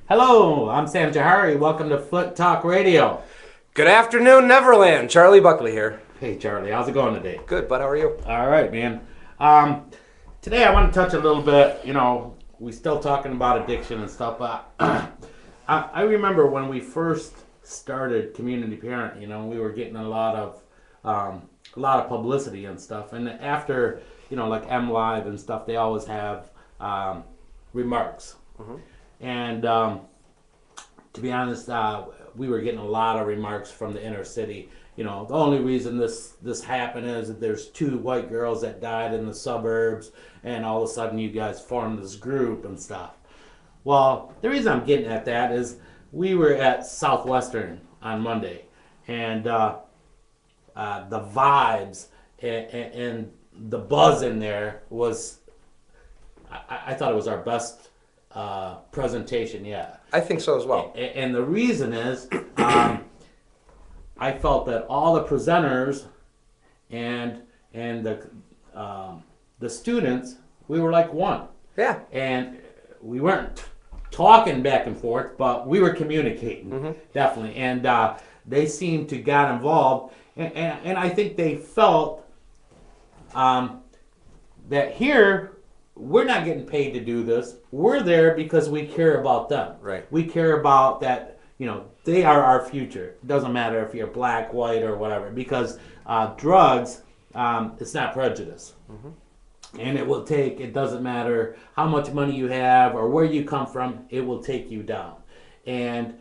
Hello, I'm Sam Jahari. Welcome to Foot Talk Radio. Good afternoon, Neverland. Charlie Buckley here. Hey, Charlie, how's it going today? Good, bud. How are you? All right, man. Today I want to touch a little bit, we're still talking about addiction and stuff, but I remember when we first started Community Parent, we were getting a lot of publicity and stuff. And after, like M Live and stuff, they always have remarks. Mm-hmm. And to be honest, we were getting a lot of remarks from the inner city. The only reason this happened is that there's two white girls that died in the suburbs, and all of a sudden you guys formed this group and stuff. Well, the reason I'm getting at that is we were at Southwestern on Monday, and the vibes and the buzz in there was, I thought it was our best presentation yet. I think so as well. And the reason is, I felt that all the presenters and the students, we were like one. Yeah. And we weren't talking back and forth, but we were communicating, definitely. And they seemed to got involved, and I think they felt that here, we're not getting paid to do this. We're there because we care about them. Right. We care about that, they are our future. It doesn't matter if you're black, white, or whatever, because drugs, it's not prejudice. Mm-hmm. And it doesn't matter how much money you have or where you come from, it will take you down. And,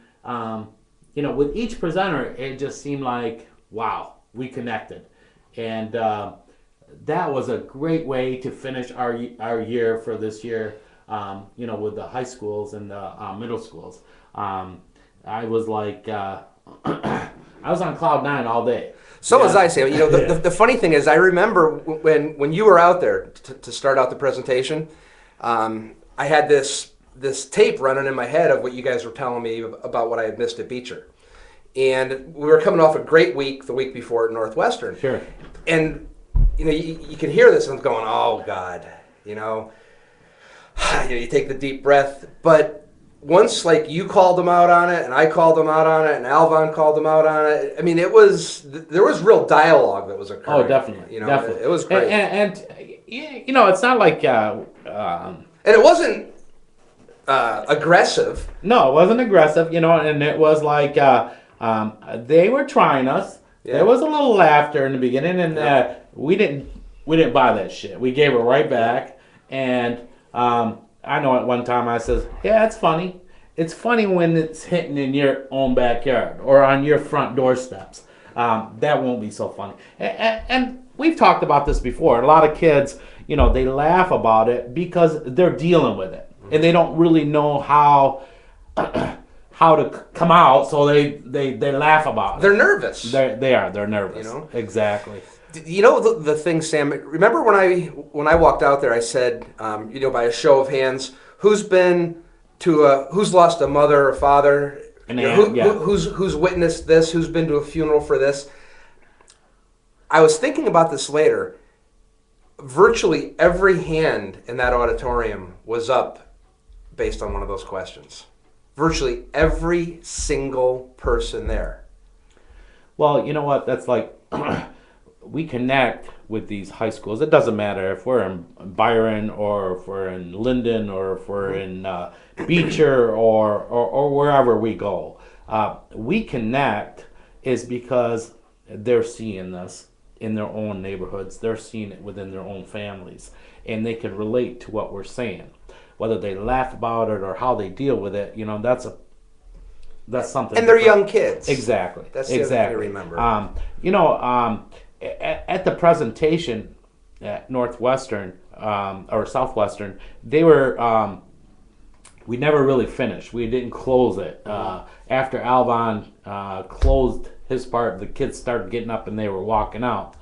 with each presenter, it just seemed like, wow, we connected. And that was a great way to finish our year for this year, with the high schools and the middle schools. I was like, I was on cloud nine all day. So was I, Sam. The funny thing is, I remember when you were out there to start out the presentation, I had this tape running in my head of what you guys were telling me about what I had missed at Beecher. And we were coming off a great week the week before at Northwestern. Sure. And, you can hear this and I'm going, oh, God, you take the deep breath. But once, you called them out on it, and I called them out on it, and Alvon called them out on it. I mean, there was real dialogue that was occurring. Oh, definitely. Definitely. It was great. And it's not like... and it wasn't aggressive. No, it wasn't aggressive, and it was like they were trying us. Yeah. There was a little laughter in the beginning, and we didn't buy that shit. We gave it right back, and I know at one time I says, yeah, it's funny. It's funny when it's hitting in your own backyard or on your front doorsteps. That won't be so funny. And we've talked about this before. A lot of kids, they laugh about it because they're dealing with it, and they don't really know how to come out, so they laugh about it. They're nervous. They're nervous. Exactly. The thing, Sam, remember when I walked out there, I said, by a show of hands, who's lost a mother or father, who's witnessed this, who's been to a funeral for this. I was thinking about this later. Virtually every hand in that auditorium was up based on one of those questions. Virtually every single person there. Well, you know what? That's like... we connect with these high schools. It doesn't matter if we're in Byron or if we're in Linden or if we're in Beecher or wherever we go. We connect is because they're seeing this in their own neighborhoods. They're seeing it within their own families. And they can relate to what we're saying. Whether they laugh about it or how they deal with it, that's something. And they're young kids. Exactly. That's the other thing to remember. At the presentation at Northwestern or Southwestern, they were. We never really finished. We didn't close it. After Alvon closed his part, the kids started getting up and they were walking out.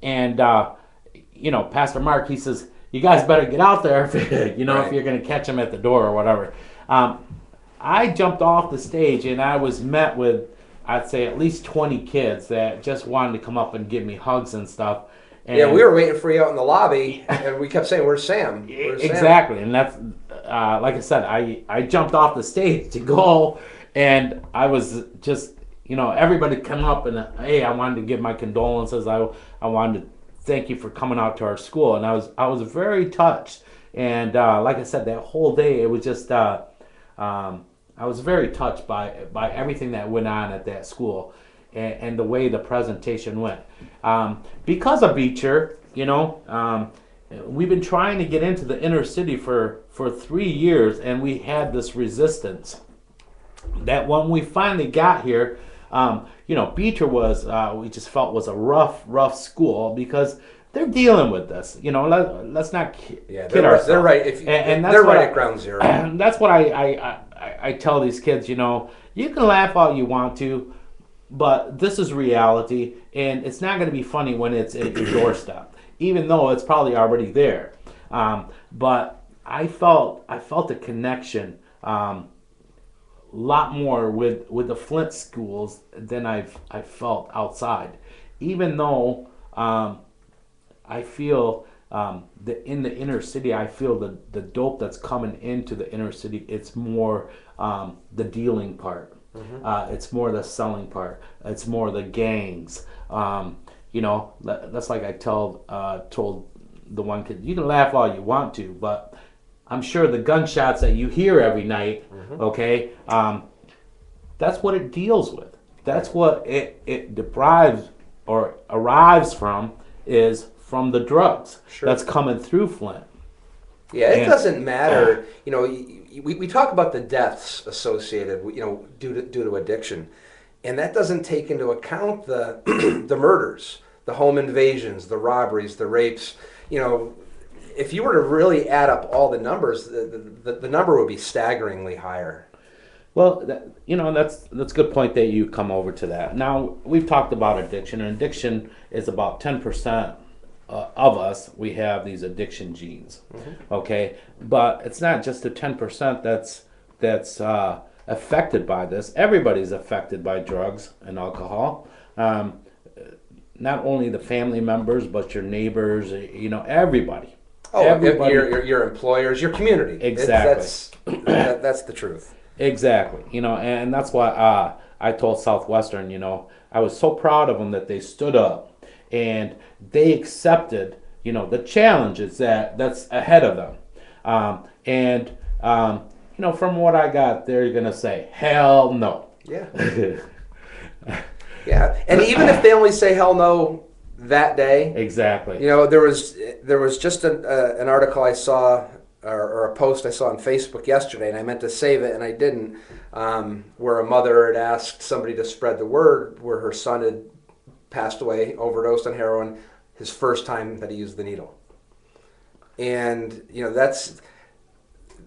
And Pastor Mark, he says, "You guys better get out there if if you're going to catch them at the door or whatever." I jumped off the stage and I was met with, I'd say, at least 20 kids that just wanted to come up and give me hugs and stuff. And yeah, we were waiting for you out in the lobby, and we kept saying, "Where's Sam? Where's exactly, Sam?" And that's like I said, I jumped off the stage to go, and I was just, everybody come up and, hey, I wanted to give my condolences. I wanted to thank you for coming out to our school, and I was very touched. And like I said, that whole day it was just I was very touched by everything that went on at that school, and the way the presentation went. Because of Beecher, we've been trying to get into the inner city for 3 years, and we had this resistance. That when we finally got here, Beecher was, we just felt was a rough school because they're dealing with this. Let's not kid ourselves. They're right. And they're right at ground zero. That's what I tell these kids. You can laugh all you want to, but this is reality, and it's not going to be funny when it's at your doorstep, even though it's probably already there. But I felt a connection. Lot more with the Flint schools than I've felt outside, even though I feel that in the inner city, I feel the dope that's coming into the inner city. It's more the dealing part. Mm-hmm. It's more the selling part. It's more the gangs. That's like I told the one kid, you can laugh all you want to, but I'm sure the gunshots that you hear every night, mm-hmm. Okay, that's what it deals with. That's what it deprives or arrives from, is from the drugs. Sure. That's coming through Flint. Yeah, it doesn't matter. We talk about the deaths associated, due to addiction, and that doesn't take into account the the murders, the home invasions, the robberies, the rapes. If you were to really add up all the numbers, the number would be staggeringly higher. Well, that's a good point that you come over to that. Now, we've talked about addiction, and addiction is about 10% of us. We have these addiction genes, mm-hmm. Okay? But it's not just the 10% that's affected by this. Everybody's affected by drugs and alcohol. Not only the family members, but your neighbors, everybody. Oh, everybody. Your employers, your community. Exactly. That's the truth. Exactly. And that's why I told Southwestern, I was so proud of them that they stood up and they accepted, the challenges that's ahead of them. From what I got, they're going to say, hell no. Yeah. Yeah. And even if they only say hell no that day. Exactly. There was just an article I saw, or a post I saw on Facebook yesterday, and I meant to save it and I didn't, where a mother had asked somebody to spread the word where her son had passed away, overdosed on heroin, his first time that he used the needle. And that's,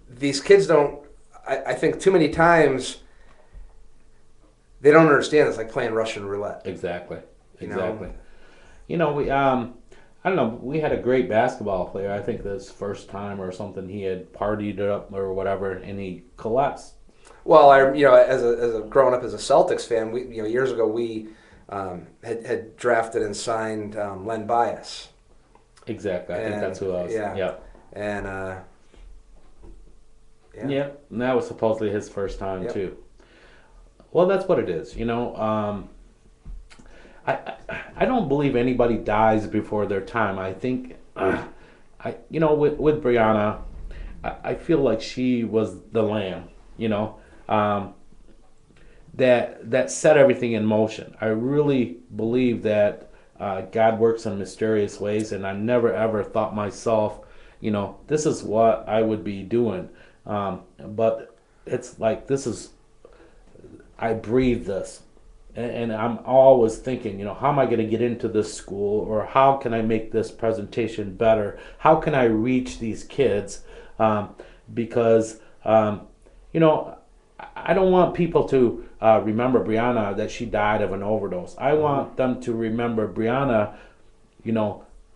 these kids don't, I think too many times they don't understand. It's like playing Russian roulette. Exactly. We I don't know, we had a great basketball player. I think this first time or something, he had partied up or whatever, and he collapsed. Well, as a growing up as a Celtics fan, we years ago we had drafted and signed Len Bias. Exactly, I think that's who I was. Yeah. And yeah, and that was supposedly his first time too. Well, that's what it is, I don't believe anybody dies before their time. I think, with Breonna, I feel like she was the lamb, that set everything in motion. I really believe that God works in mysterious ways, and I never ever thought myself, this is what I would be doing. But it's like, I breathe this. And I'm always thinking, how am I going to get into this school, or how can I make this presentation better? How can I reach these kids? Because, I don't want people to remember Breonna that she died of an overdose. I want them to remember Breonna,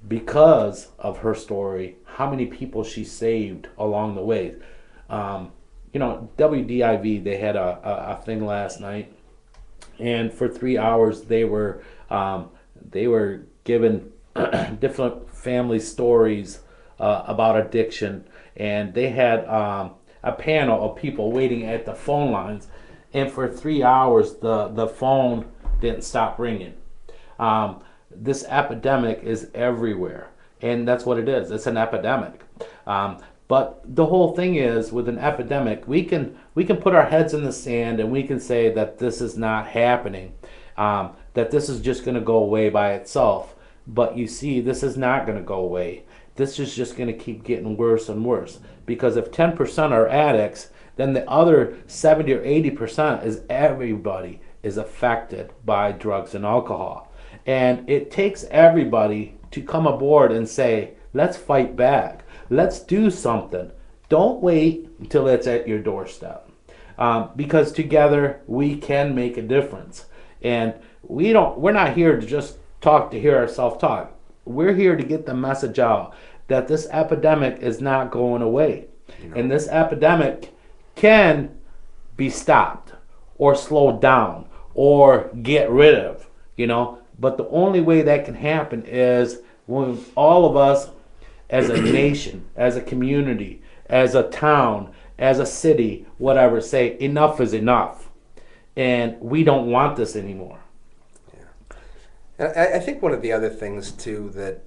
because of her story, how many people she saved along the way. WDIV, they had a thing last night. And for 3 hours, they were given different family stories about addiction, and they had a panel of people waiting at the phone lines, and for 3 hours the phone didn't stop ringing. This epidemic is everywhere, and that's what it is. It's an epidemic. But the whole thing is, with an epidemic, we can put our heads in the sand and we can say that this is not happening, that this is just going to go away by itself. But you see, this is not going to go away. This is just going to keep getting worse and worse. Because if 10% are addicts, then the other 70 or 80% is everybody is affected by drugs and alcohol. And it takes everybody to come aboard and say, let's fight back. Let's do something. Don't wait until it's at your doorstep. Because together we can make a difference. And we're not here to just talk to hear ourselves talk. We're here to get the message out that this epidemic is not going away. And this epidemic can be stopped or slowed down or get rid of, But the only way that can happen is when all of us as a nation, as a community, as a town, as a city, whatever, say enough is enough. And we don't want this anymore. Yeah. I think one of the other things, too, that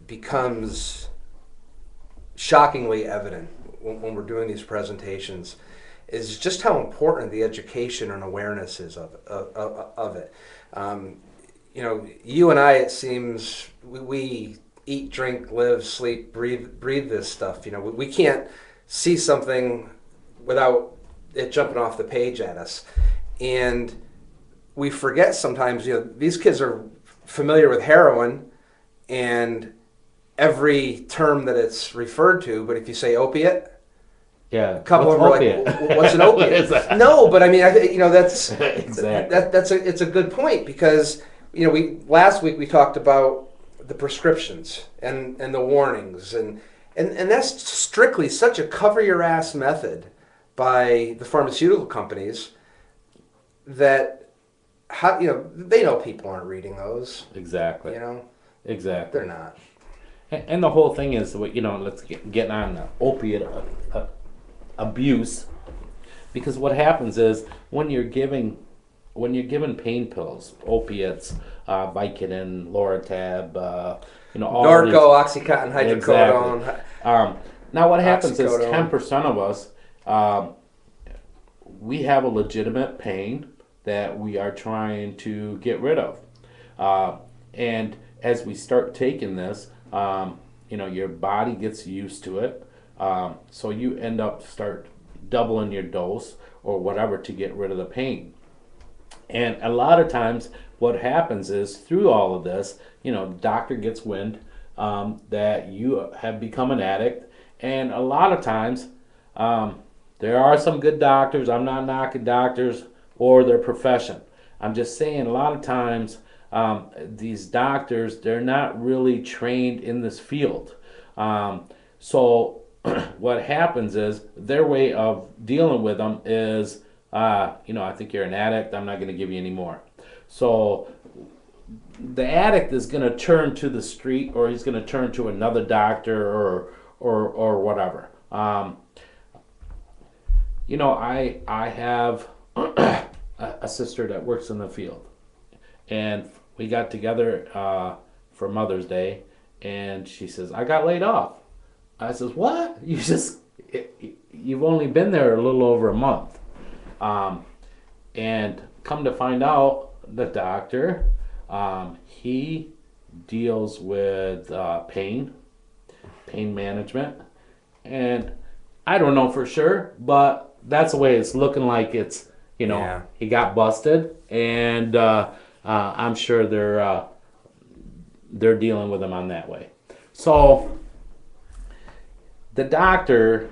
becomes shockingly evident when we're doing these presentations is just how important the education and awareness is of it. You and I, it seems, we eat, drink, live, sleep, breathe this stuff. We can't see something without it jumping off the page at us. And we forget sometimes, these kids are familiar with heroin and every term that it's referred to, but if you say opiate, a couple of them are like, "What's an opiate?" No, but I mean, that's exactly. It's a good point, because last week we talked about the prescriptions and the warnings and that's strictly such a cover your ass method by the pharmaceutical companies that they know people aren't reading those. Exactly. Exactly. They're not. And the whole thing is, let's get on the opiate abuse, because what happens is when you're given pain pills, opiates, Vicodin, Loratab, all Norco, Oxycontin, hydrocodone. Exactly. Now what happens is 10% of us, we have a legitimate pain that we are trying to get rid of, and as we start taking this, your body gets used to it, so you end up start doubling your dose or whatever to get rid of the pain. And a lot of times what happens is, through all of this, the doctor gets wind that you have become an addict. And a lot of times there are some good doctors. I'm not knocking doctors or their profession. I'm just saying a lot of times these doctors, they're not really trained in this field. So what happens is their way of dealing with them is, I think you're an addict, I'm not going to give you any more. So the addict is going to turn to the street, or he's going to turn to another doctor or whatever. I have a sister that works in the field, and we got together for Mother's Day, and she says, I got laid off. I says, what? You've only been there a little over a month. And come to find out, the doctor, he deals with pain management, and I don't know for sure, but that's the way it's looking like. It's He got busted, and I'm sure they're dealing with him on that way. So the doctor,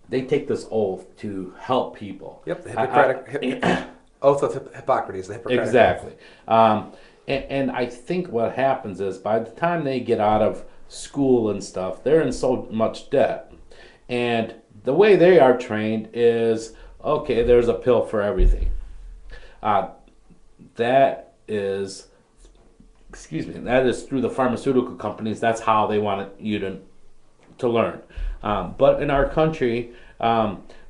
they take this oath to help people. Yep, the Hippocratic oath of Hippocrates, the Hippocratic exactly. And I think what happens is, by the time they get out of school and stuff, they're in so much debt. And the way they are trained is, okay, there's a pill for everything. That is through the pharmaceutical companies. That's how they want you to learn. But in our country,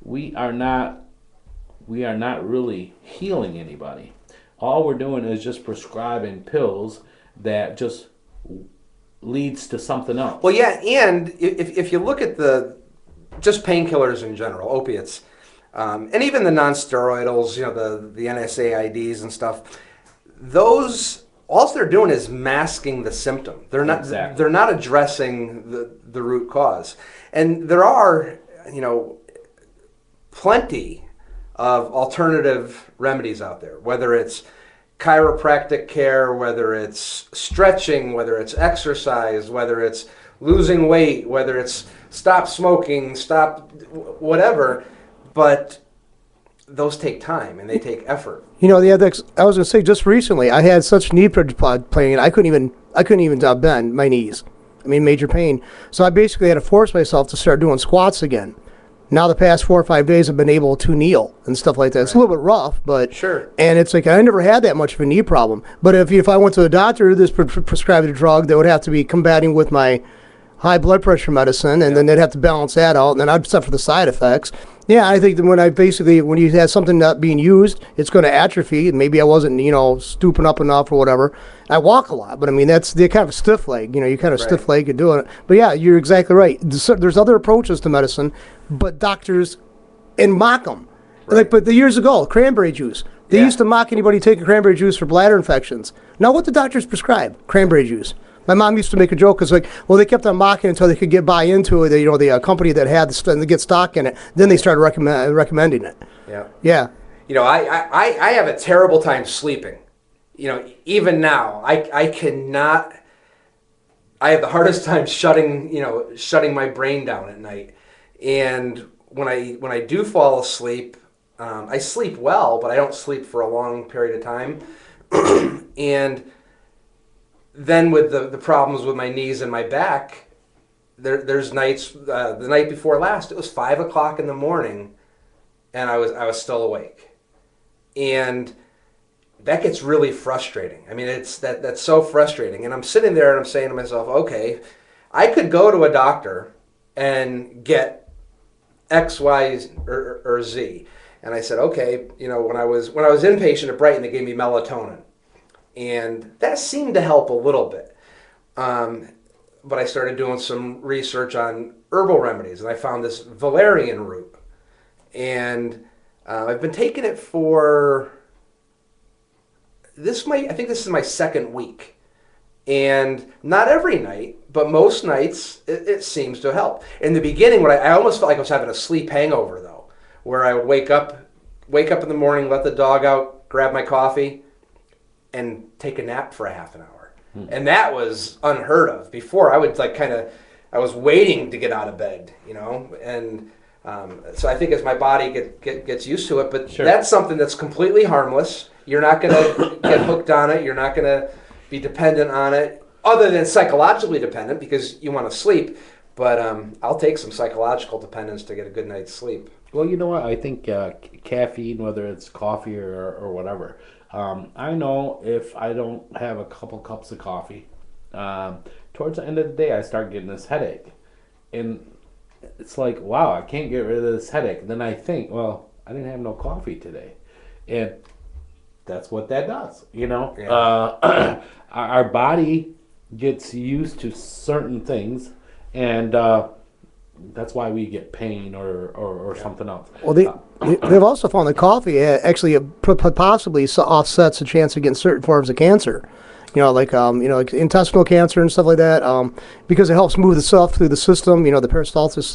we are not really healing anybody. All we're doing is just prescribing pills that just leads to something else. Well, yeah, and if you look at just painkillers in general, opiates, and even the non-steroidals, the NSAIDs and stuff, those all they're doing is masking the symptom. They're not Exactly. they're not addressing the root cause. And there are, plenty of alternative remedies out there, whether it's chiropractic care, whether it's stretching, whether it's exercise, whether it's losing weight, whether it's stop smoking, stop whatever, but those take time and they take effort. I was going to say, just recently I had such knee pain I couldn't even bend my knees. I mean, major pain. So I basically had to force myself to start doing squats again. Now the past 4 or 5 days I've been able to kneel and stuff like that. It's a little bit rough, but sure. And it's like I never had that much of a knee problem. But if I went to a doctor that's prescribed a drug that would have to be combating with my high blood pressure medicine, and then they'd have to balance that out, and then I'd suffer the side effects. Yeah, I think that when you have something not being used, it's going to atrophy, and maybe I wasn't, stooping up enough or whatever. I walk a lot, but I mean, that's the kind of a stiff leg, you kind of stiff leg and doing it. But yeah, you're exactly right. There's other approaches to medicine, but doctors mock them. Right. But the years ago, cranberry juice. They used to mock anybody taking cranberry juice for bladder infections. Now what do doctors prescribe? Cranberry juice. My mom used to make a joke because, they kept on mocking until they could get buy into it. The company that had the get stock in it. Then they started recommending it. Yeah. Yeah. I have a terrible time sleeping. Even now, I cannot. I have the hardest time shutting my brain down at night. And when I do fall asleep, I sleep well, but I don't sleep for a long period of time. And then with the problems with my knees and my back, there's nights. The night before last, it was 5 o'clock in the morning, and I was still awake, and that gets really frustrating. I mean, that's so frustrating. And I'm sitting there and I'm saying to myself, okay, I could go to a doctor and get X, Y, or Z. And I said, okay, when I was inpatient at Brighton, they gave me melatonin. And that seemed to help a little bit. But I started doing some research on herbal remedies, and I found this valerian root. And I've been taking it for I think this is my second week. And not every night, but most nights it seems to help. In the beginning, I almost felt like I was having a sleep hangover, though, where I would wake up in the morning, let the dog out, grab my coffee, and take a nap for a half an hour. And that was unheard of. Before, I would I was waiting to get out of bed, and so I think as my body gets used to it, but that's something that's completely harmless. You're not going to get hooked on it. You're not going to be dependent on it, other than psychologically dependent because you want to sleep. But I'll take some psychological dependence to get a good night's sleep. Well, you know what? I think caffeine, whether it's coffee or whatever, I know if I don't have a couple cups of coffee, towards the end of the day, I start getting this headache. And it's like, wow, I can't get rid of this headache. And then I think, well, I didn't have no coffee today. And that's what that does, Yeah. Our body gets used to certain things, and that's why we get pain or something else. Well, they've also found that coffee actually possibly offsets the chance of getting certain forms of cancer. Like intestinal cancer and stuff like that, because it helps move the stuff through the system. The peristalsis,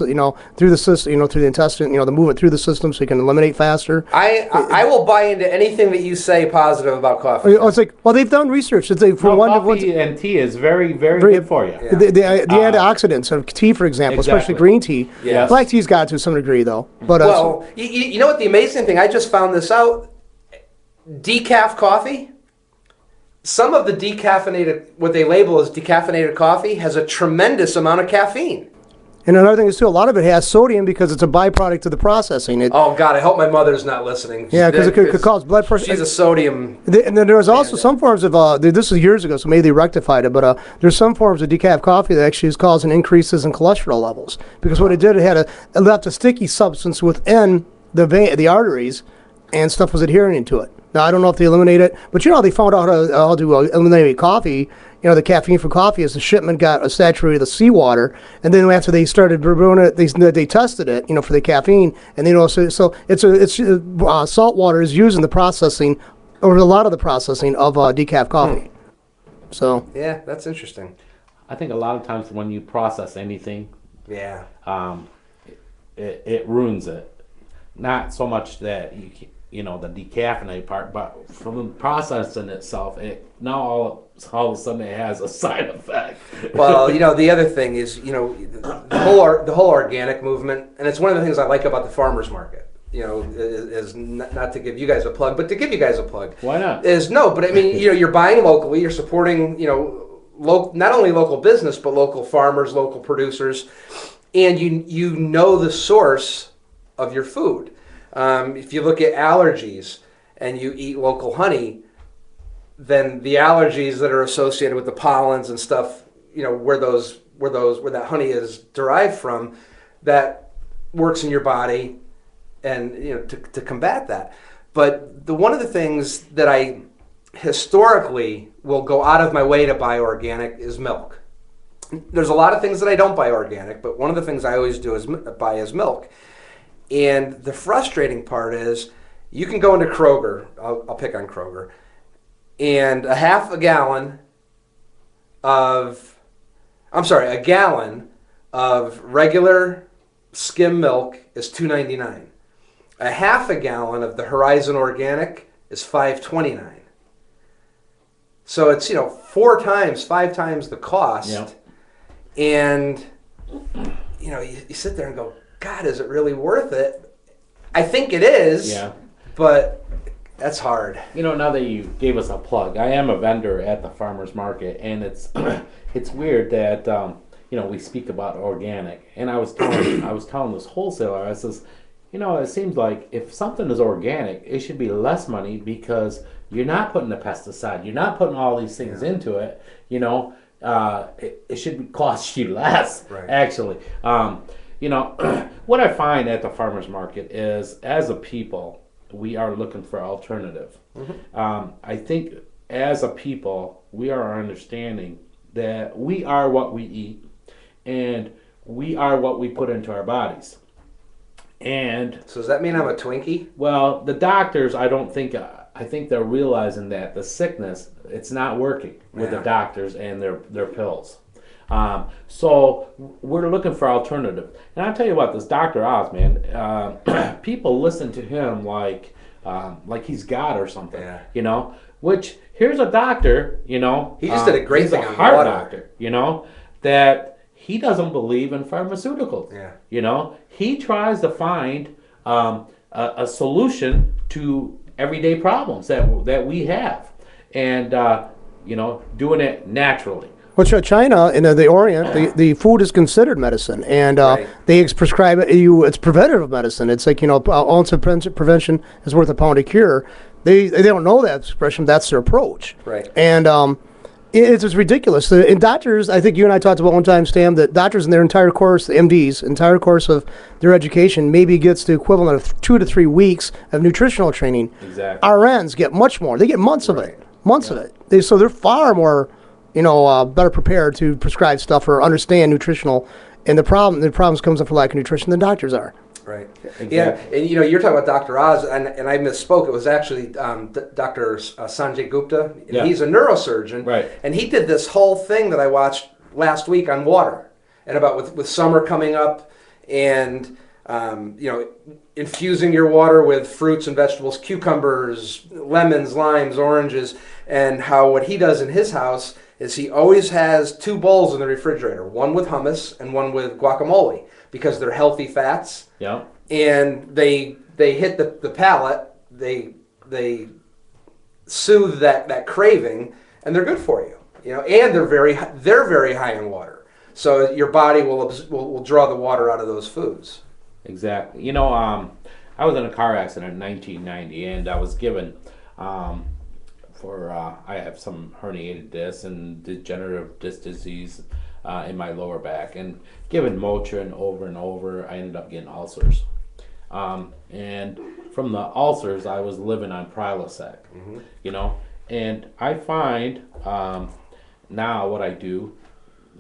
through the system, through the intestine, to move it through the system so you can eliminate faster. I will buy into anything that you say positive about coffee. It's like, well, they've done research. Coffee and tea is very, very good for you. Yeah. The antioxidants of tea, for example, especially green tea. Yes. Black tea's got to some degree, though. But you know what the amazing thing? I just found this out. Decaf coffee. Some of the decaffeinated, what they label as decaffeinated coffee, has a tremendous amount of caffeine. And another thing is too, a lot of it has sodium because it's a byproduct of the processing. Oh God, I hope my mother's not listening. Yeah, because it could cause blood pressure. She's a sodium. And then there was also some forms of this was years ago, so maybe they rectified it. But there's some forms of decaf coffee that actually is causing increases in cholesterol levels because what it did, it left a sticky substance within the arteries, and stuff was adhering to it. Now I don't know if they eliminate it, but they found out how to eliminate coffee. The caffeine from coffee is the shipment got saturated with seawater, and then after they started brewing it, they tested it, for the caffeine, and salt water is used in the processing, or a lot of the processing of decaf coffee. So yeah, that's interesting. I think a lot of times when you process anything, yeah, it ruins it. Not so much that the decaffeinated part, but from the processing itself, now all of a sudden it has a side effect. Well, the other thing is, the whole organic movement, and it's one of the things I like about the farmers market. Is not to give you guys a plug, but to give you guys a plug. Why not? But I mean, you're buying locally, you're supporting, not only local business, but local farmers, local producers, and you know the source of your food. If you look at allergies and you eat local honey, then the allergies that are associated with the pollens and stuff, where that honey is derived from, that works in your body, and to combat that. But one of the things that I historically will go out of my way to buy organic is milk. There's a lot of things that I don't buy organic, but one of the things I always do is buy is milk. And the frustrating part is, you can go into Kroger, I'll pick on Kroger, and a gallon of regular skim milk is $2.99. A half a gallon of the Horizon Organic is $5.29. So it's 5 times the cost. Yep. And you sit there and go, God, is it really worth it? I think it is. Yeah. But that's hard. Now that you gave us a plug, I am a vendor at the farmers market, and it's it's weird that we speak about organic, and I was telling this wholesaler, I says, it seems like if something is organic, it should be less money because you're not putting the pesticide, you're not putting all these things into it. It should cost you less, right. Actually. What I find at the farmers market is, as a people, we are looking for alternative. Mm-hmm. I think as a people, we are understanding that we are what we eat, and we are what we put into our bodies. And so does that mean I'm a Twinkie? Well, the doctors, I think they're realizing that the sickness, it's not working with the doctors and their pills. So we're looking for alternative. And I'll tell you what, this Dr. Oz, man, people listen to him like he's God or something, which here's a doctor, he just did a great thing. He's a heart doctor, that he doesn't believe in pharmaceuticals. Yeah. He tries to find a solution to everyday problems that we have, and doing it naturally. Well, China, in the Orient, the food is considered medicine, and they prescribe it. It's preventative medicine. It's like ounce of prevention is worth a pound of cure. They don't know that expression. That's their approach. Right. And it's just ridiculous. And doctors, I think you and I talked about one time, Stan, that doctors in their entire course, the MDs, entire course of their education, maybe gets the equivalent of 2 to 3 weeks of nutritional training. Exactly. RNs get much more. They get months of it. Months of it. So they're far more, better prepared to prescribe stuff or understand nutritional. And the problems comes up for lack of nutrition than doctors are. Right. Exactly. Yeah, and you're talking about Dr. Oz, and I misspoke. It was actually Dr. Sanjay Gupta. Yeah. He's a neurosurgeon, right? And he did this whole thing that I watched last week on water, and about with summer coming up, and infusing your water with fruits and vegetables, cucumbers, lemons, limes, oranges, and how what he does in his house is he always has 2 bowls in the refrigerator, one with hummus and one with guacamole, because they're healthy fats. Yeah. And they hit the palate, they soothe that craving, and they're good for you. And they're very high in water. So your body will draw the water out of those foods. Exactly. You know, I was in a car accident in 1990, and I was given I have some herniated disc and degenerative disc disease in my lower back, and given Motrin over and over, I ended up getting ulcers. And from the ulcers, I was living on Prilosec, you know, and I find now what I do,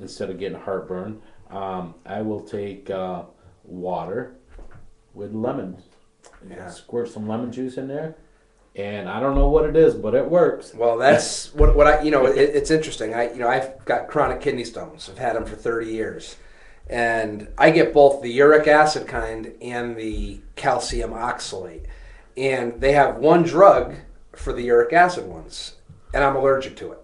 instead of getting heartburn, I will take water with lemons. Yeah. Squirt some lemon juice in there, and I don't know what it is, but it works. Well, that's what I, it's interesting. I've got chronic kidney stones. I've had them for 30 years. And I get both the uric acid kind and the calcium oxalate. And they have one drug for the uric acid ones, and I'm allergic to it.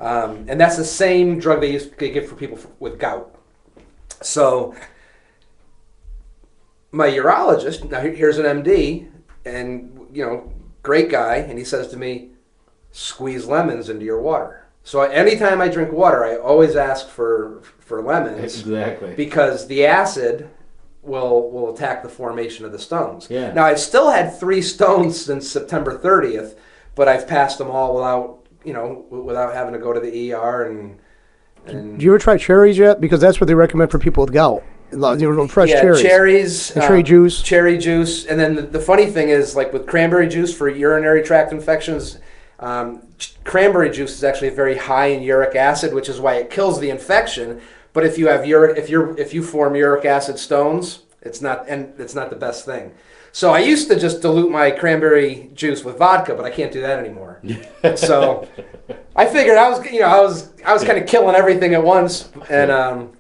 And that's the same drug they give for people with gout. So my urologist, now here's an MD, and great guy, and he says to me, squeeze lemons into your water. So anytime I drink water, I always ask for lemons. Exactly. Because the acid will attack the formation of the stones. Yeah. Now, I've still had 3 stones since September 30th, but I've passed them all without having to go to the ER and Do you ever try cherries yet? Because that's what they recommend for people with gout. Fresh cherries. Cherries. And cherry juice. Cherry juice. And then the funny thing is, like with cranberry juice for urinary tract infections, cranberry juice is actually very high in uric acid, which is why it kills the infection. But if you have if you form uric acid stones, it's not the best thing. So I used to just dilute my cranberry juice with vodka, but I can't do that anymore. So I figured I was kind of killing everything at once, and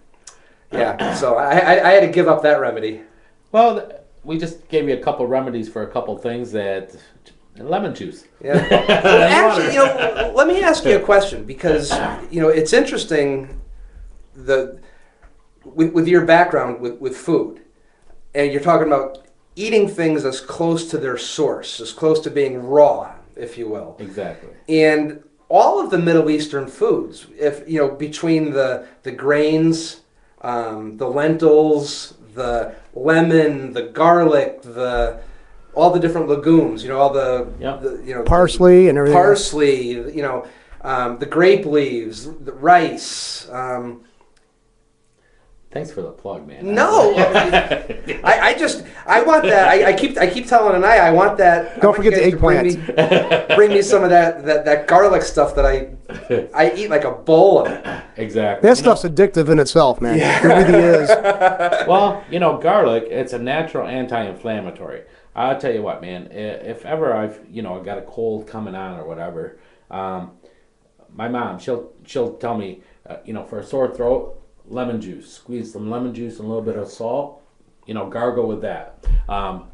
so I had to give up that remedy. Well, we just gave you a couple remedies for a couple things that lemon juice. Yeah. Well, actually, let me ask you a question, because it's interesting with your background with food, and you're talking about eating things as close to their source, as close to being raw, if you will. Exactly. And all of the Middle Eastern foods, between the grains, the lentils, the lemon, the garlic, all the different legumes, all the parsley and everything. Parsley, the grape leaves, the rice. Thanks for the plug, man. No, I want that. I keep telling I want that. Don't forget the eggplant. Bring me some of that garlic stuff that I eat like a bowl of it. Exactly. That stuff's addictive in itself, man. Yeah. It really is. Well, garlic, it's a natural anti-inflammatory. I'll tell you what, man. If ever I've got a cold coming on or whatever, my mom she'll tell me, for a sore throat, lemon juice. Squeeze some lemon juice and a little bit of salt. Gargle with that.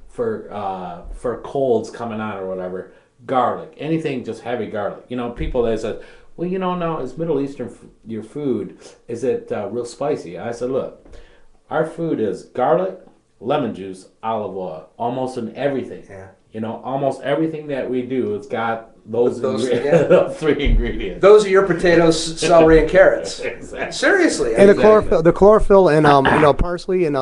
For colds coming on or whatever, garlic. Anything just heavy garlic. People that said, well, no, it's Middle Eastern your food. Is it real spicy? I said, look, our food is garlic, lemon juice, olive oil, almost in everything. Yeah. Almost everything that we do, it's got those 3 ingredients. Those are your potatoes, celery, and carrots. Exactly. Seriously. And the chlorophyll and parsley and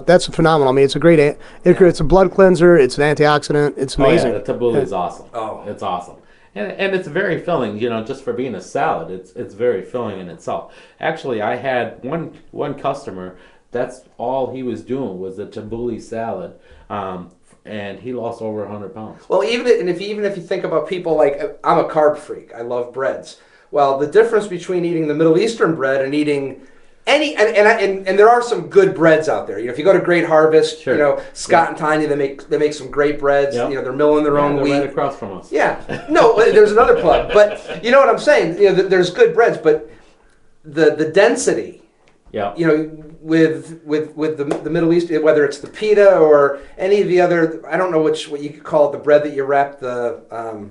that's phenomenal. I mean, it's a great it's a blood cleanser. It's an antioxidant. It's amazing. Oh, yeah, the tabbouleh is awesome. Oh, it's awesome. And it's very filling, just for being a salad, it's very filling in itself. Actually, I had one customer, that's all he was doing was the tabbouleh salad, and he lost over 100 pounds. Well, even if you think about people like, I'm a carb freak, I love breads. Well, the difference between eating the Middle Eastern bread and eating any and there are some good breads out there. If you go to Great Harvest, sure. Scott and Tanya, they make some great breads. Yep. They're milling their own they're wheat. Right across from us. Yeah. No, there's another plug, but you know what I'm saying. There's good breads, but the density. Yeah. With the Middle East, whether it's the pita or any of the other, I don't know what you could call it, the bread that you wrap the.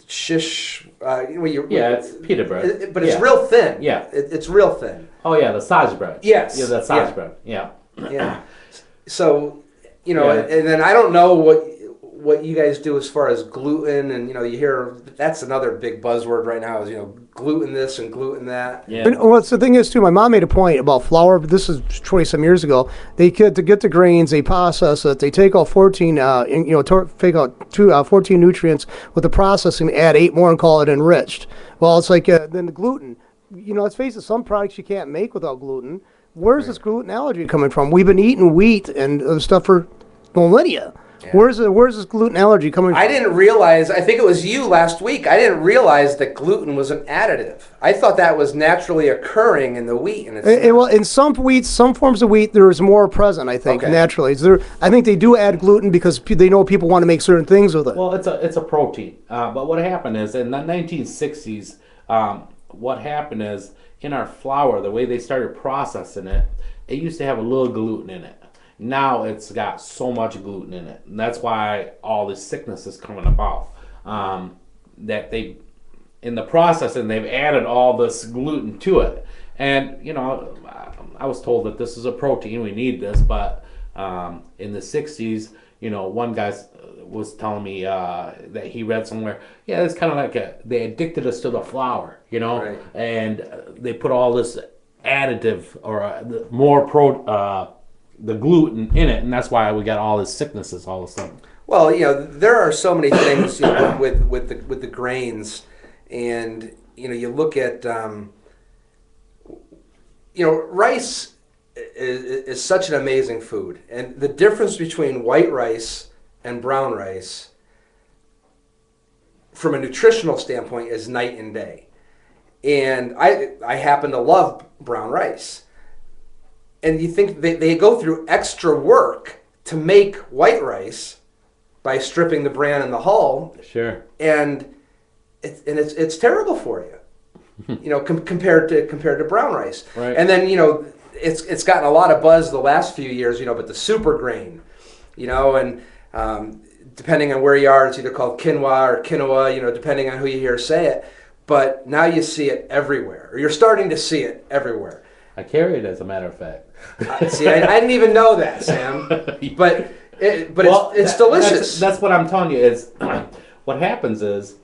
Shish. It's pita bread. But it's real thin. Yeah. It's real thin. Oh yeah, the Saj bread. Yes. Yeah, the Saj bread. Yeah. Yeah. So, and then I don't know what you guys do as far as gluten, and you hear that's another big buzzword right now is gluten this and gluten that. Yeah. And what's the thing is too, my mom made a point about flour, but this is 20 some years ago. They get to get the grains, they process it, they take out 14, take out 14 nutrients with the processing, add 8 more and call it enriched. Well, it's like then the gluten. Let's face it, some products you can't make without gluten. Where's this gluten allergy coming from? We've been eating wheat and stuff for millennia. Yeah. Where's this gluten allergy coming from? I didn't realize, I think it was you last week, I didn't realize that gluten was an additive. I thought that was naturally occurring in the wheat. And well, in some wheats, some forms of wheat, there is more present, I think, naturally. I think they do add gluten because they know people want to make certain things with it. Well, it's a protein. But what happened is, in the 1960s, what happened is, in our flour, the way they started processing it, it used to have a little gluten in it. Now it's got so much gluten in it, and that's why all this sickness is coming about. That they, in the processing, they've added all this gluten to it. And I was told that this is a protein, we need this, but in the 60s, one guy was telling me that he read somewhere, it's kind of like they addicted us to the flour, right. And they put all this additive or the gluten in it, and that's why we got all these sicknesses all of a sudden. Well, there are so many things with the grains, and you look at rice is such an amazing food, and the difference between white rice and brown rice, from a nutritional standpoint, is night and day. And I happen to love brown rice. And you think they go through extra work to make white rice by stripping the bran and the hull. Sure. And it's terrible for you, compared to brown rice. Right. And then it's gotten a lot of buzz the last few years, but the super grain, and depending on where you are, it's either called quinoa or quinoa, depending on who you hear say it. But now you see it everywhere, or you're starting to see it everywhere. I carry it, as a matter of fact. See, I didn't even know that, Sam. But it's delicious. That's what I'm telling you. Is what happens is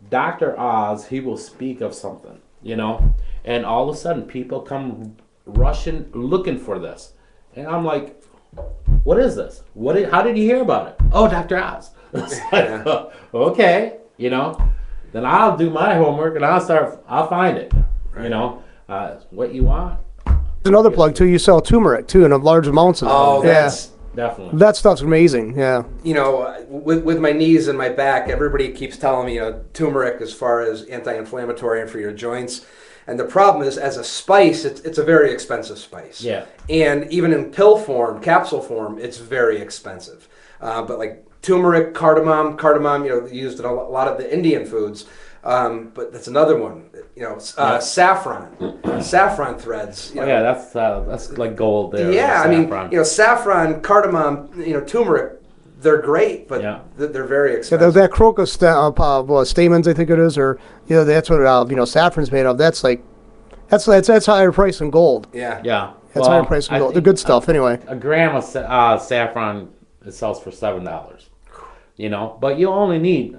Dr. Oz, he will speak of something, and all of a sudden people come rushing looking for this, and I'm like, what is this? How did you hear about it? Oh, Dr. Oz. It's like, okay, then I'll do my homework and I'll find it. Right. What you want. Another plug too. You sell turmeric too in large amounts of it. Oh, that's definitely. That stuff's amazing. Yeah. With my knees and my back, everybody keeps telling me turmeric as far as anti-inflammatory and for your joints. And the problem is, as a spice, it's a very expensive spice. Yeah. And even in pill form, capsule form, it's very expensive. But like turmeric, cardamom, used in a lot of the Indian foods. But that's another one. Saffron threads. That's like gold there. Yeah, saffron, cardamom, turmeric. They're great, but they're very expensive. Yeah, that crocus stamens, I think it is, or that's what saffron's made of. That's higher price than gold. Yeah, yeah. That's higher price than gold. The good stuff, anyway. A gram of saffron sells for $7. But you only need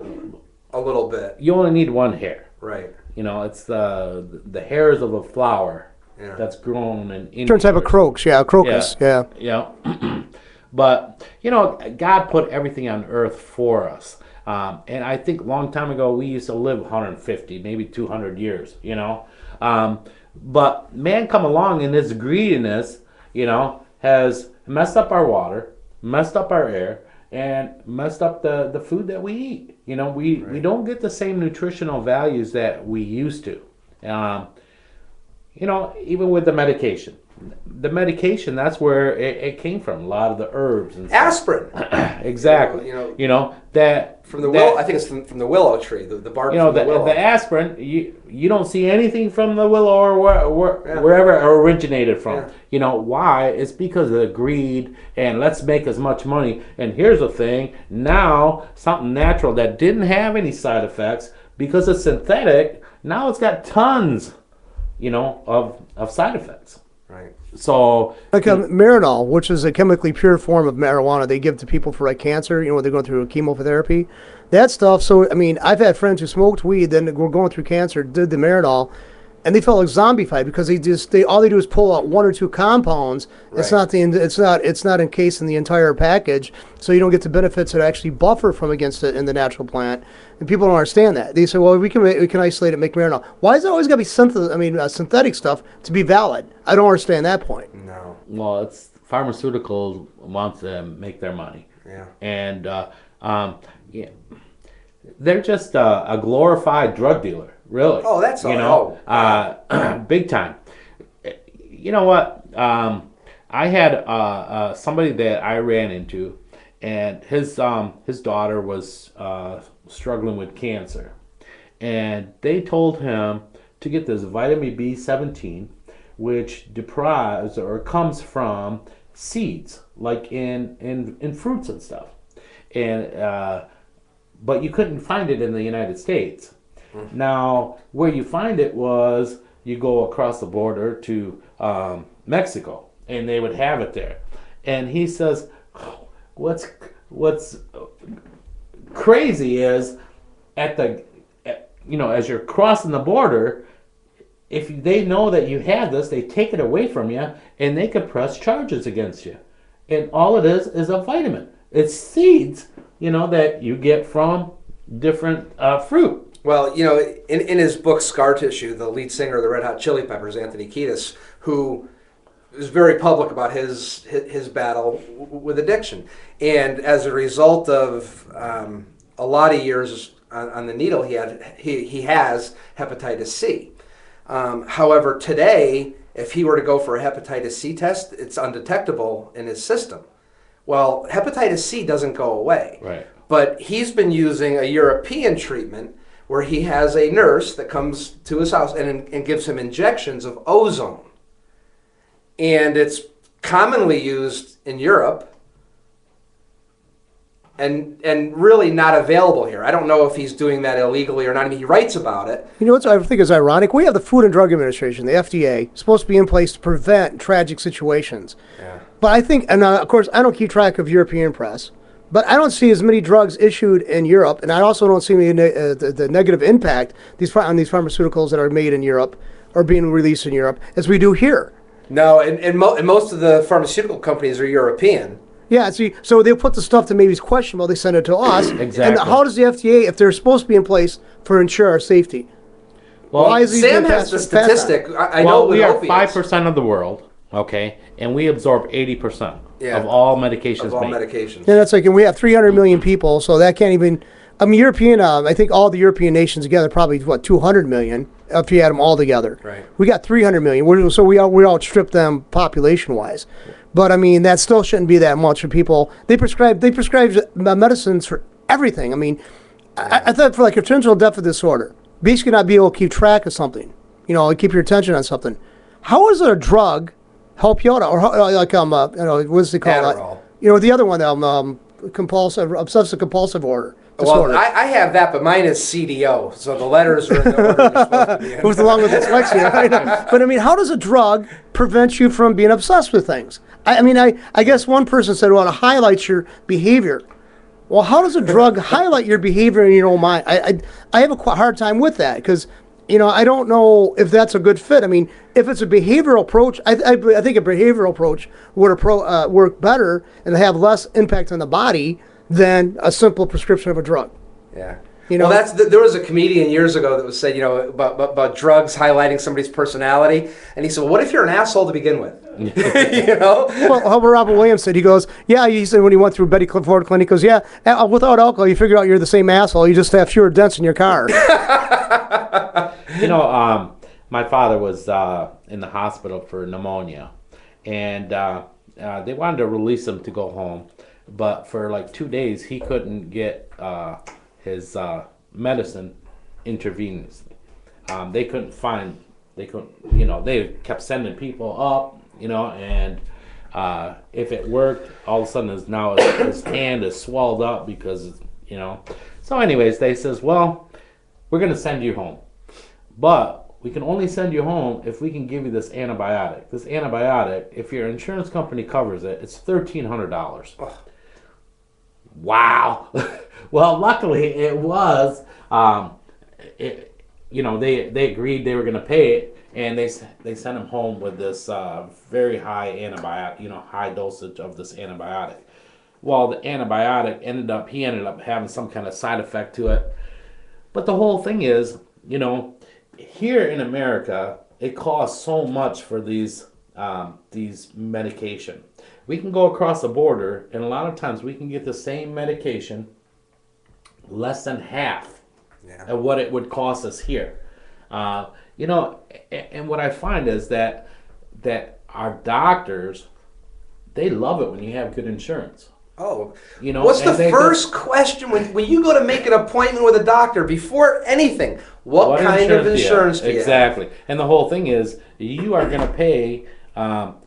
a little bit. You only need one hair. Right. It's the hairs of a flower that's grown in India. Different type of crocus, crocus, yeah. But, God put everything on earth for us. And I think a long time ago, we used to live 150, maybe 200 years, But man come along in this greediness, has messed up our water, messed up our air, and messed up the food that we eat. We don't get the same nutritional values that we used to. Even with the medication. The medication, that's where it came from. A lot of the herbs and aspirin. Exactly. That from the willow. I think it's from the willow tree. The bark. From the willow. The aspirin. You don't see anything from the willow or wherever it originated from. Yeah. Why? It's because of the greed and let's make as much money. And here's the thing. Now something natural that didn't have any side effects because it's synthetic. Now it's got tons, of side effects. Right. So like Marinol, which is a chemically pure form of marijuana they give to people for like cancer, when they're going through chemotherapy. That stuff, so I mean, I've had friends who smoked weed, then were going through cancer, did the Marinol, and they felt like zombified because they all they do is pull out one or two compounds. It's Right. it's not encased in the entire package, so you don't get the benefits that actually buffer from against it in the natural plant. And people don't understand that. They say, well, we can isolate it, make Marinol. Why is it always got to be synthetic stuff to be valid? I don't understand that point. No. well, it's pharmaceutical wants to make their money, Yeah. and yeah, they're just a glorified drug dealer, really. Oh, that's all. you know, big time. You know what? I had somebody that I ran into, and his daughter was struggling with cancer, and they told him to get this vitamin B17, which deprives or comes from seeds, like in fruits and stuff, and but you couldn't find it in the United States. Now, where you find it was you go across the border to Mexico, and they would have it there. And he says, "What's crazy is as you're crossing the border, if they know that you have this, they take it away from you, and they could press charges against you. And all it is a vitamin. It's seeds, that you get from different fruit." Well, in his book Scar Tissue, the lead singer of the Red Hot Chili Peppers, Anthony Kiedis, who is very public about his battle with addiction, and as a result of a lot of years on the needle, he has hepatitis C. However, today, if he were to go for a hepatitis C test, it's undetectable in his system. Well, hepatitis C doesn't go away. Right. But he's been using a European treatment where he has a nurse that comes to his house and gives him injections of ozone. And it's commonly used in Europe and really not available here. I don't know if he's doing that illegally or not. I mean, he writes about it. You know what I think is ironic? We have the Food and Drug Administration, the FDA, supposed to be in place to prevent tragic situations. Yeah. But I think, and of course, I don't keep track of European press, but I don't see as many drugs issued in Europe, and I also don't see the negative impact on these pharmaceuticals that are made in Europe or being released in Europe as we do here. No, and most of the pharmaceutical companies are European. Yeah, see, so they'll put the stuff that maybe is questionable, they send it to us. Exactly. And how does the FDA, if they're supposed to be in place for ensure our safety? Well, why is Sam has the statistic. I know we are opiates. 5% of the world, okay, and we absorb 80% Yeah. of all medications Of all made. medications. And that's like, and we have 300 million people, so that can't even. I mean, I think all the European nations together probably 200 million if you add them all together. Right. We got 300 million. So we outstrip them population wise. But I mean, that still shouldn't be that much for people. They prescribe medicines for everything. I mean, I thought for like attentional deficit disorder, basically not be able to keep track of something, keep your attention on something. How is a drug help you out? Or what's it called? Adderall. The other one, obsessive compulsive disorder. Well, I have that, but mine is CDO, so the letters are in the order they're supposed to be in. Goes along with dyslexia. Right? But I mean, how does a drug prevent you from being obsessed with things? I guess one person said, well, it highlights your behavior. Well, how does a drug highlight your behavior in your own mind? I have a hard time with that because, I don't know if that's a good fit. I mean, if it's a behavioral approach, I think a behavioral approach would work better and have less impact on the body than a simple prescription of a drug. Yeah. Well, there was a comedian years ago that was said, about drugs highlighting somebody's personality, and he said, well, what if you're an asshole to begin with? Well, how Robert Williams said, he said when he went through Betty Ford Clinic, he goes, yeah, without alcohol, you figure out you're the same asshole, you just have fewer dents in your car. My father was in the hospital for pneumonia, and they wanted to release him to go home, but for like 2 days he couldn't get his medicine intravenously. They kept sending people up, and if it worked, all of a sudden his hand is swelled up because, So anyways, they says, well, we're going to send you home. But we can only send you home if we can give you this antibiotic. This antibiotic, if your insurance company covers it, it's $1,300. Wow. Well, luckily it was. They agreed they were going to pay it, and they sent him home with this very high antibiotic, high dosage of this antibiotic. Well, the antibiotic ended up having some kind of side effect to it. But the whole thing is, here in America, it costs so much for these medication. We can go across the border, and a lot of times we can get the same medication less than half of what it would cost us here. And what I find is that our doctors, they love it when you have good insurance. Oh, what's the first question when you go to make an appointment with a doctor before anything? What kind of insurance do you have? Exactly. And the whole thing is you are going to pay,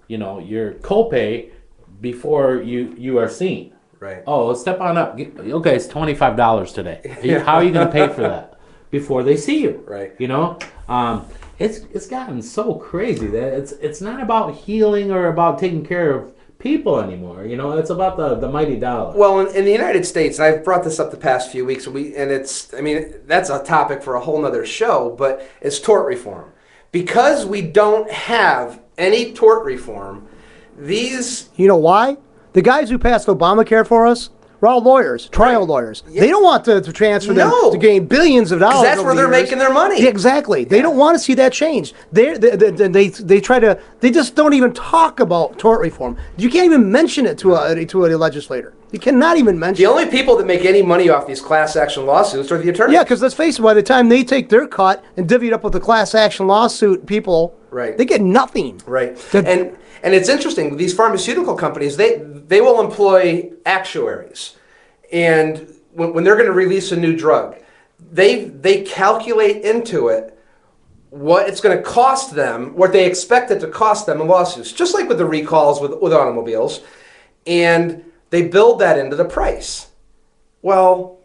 your copay before you are seen. Right. Oh, step on up. Okay, it's $25 today. How are you going to pay for that before they see you? Right. It's gotten so crazy that it's not about healing or about taking care of people anymore. It's about the mighty dollar. Well, in the United States, and I've brought this up the past few weeks, that's a topic for a whole nother show, but it's tort reform. Because we don't have any tort reform, these... You know why? The guys who passed Obamacare for us were all lawyers, trial lawyers. Yeah. They don't want to transfer them to gain billions of dollars. That's where they're making their money. Yeah, exactly. They don't want to see that change. They just don't even talk about tort reform. You can't even mention it to a legislator. You cannot even mention it. The only people that make any money off these class action lawsuits are the attorneys. Yeah, because let's face it, by the time they take their cut and divvy it up with the class action lawsuit people, they get nothing. Right. And it's interesting, these pharmaceutical companies, they will employ actuaries. And when they're going to release a new drug, they calculate into it what it's going to cost them, what they expect it to cost them in lawsuits, just like with the recalls with automobiles. And they build that into the price. Well,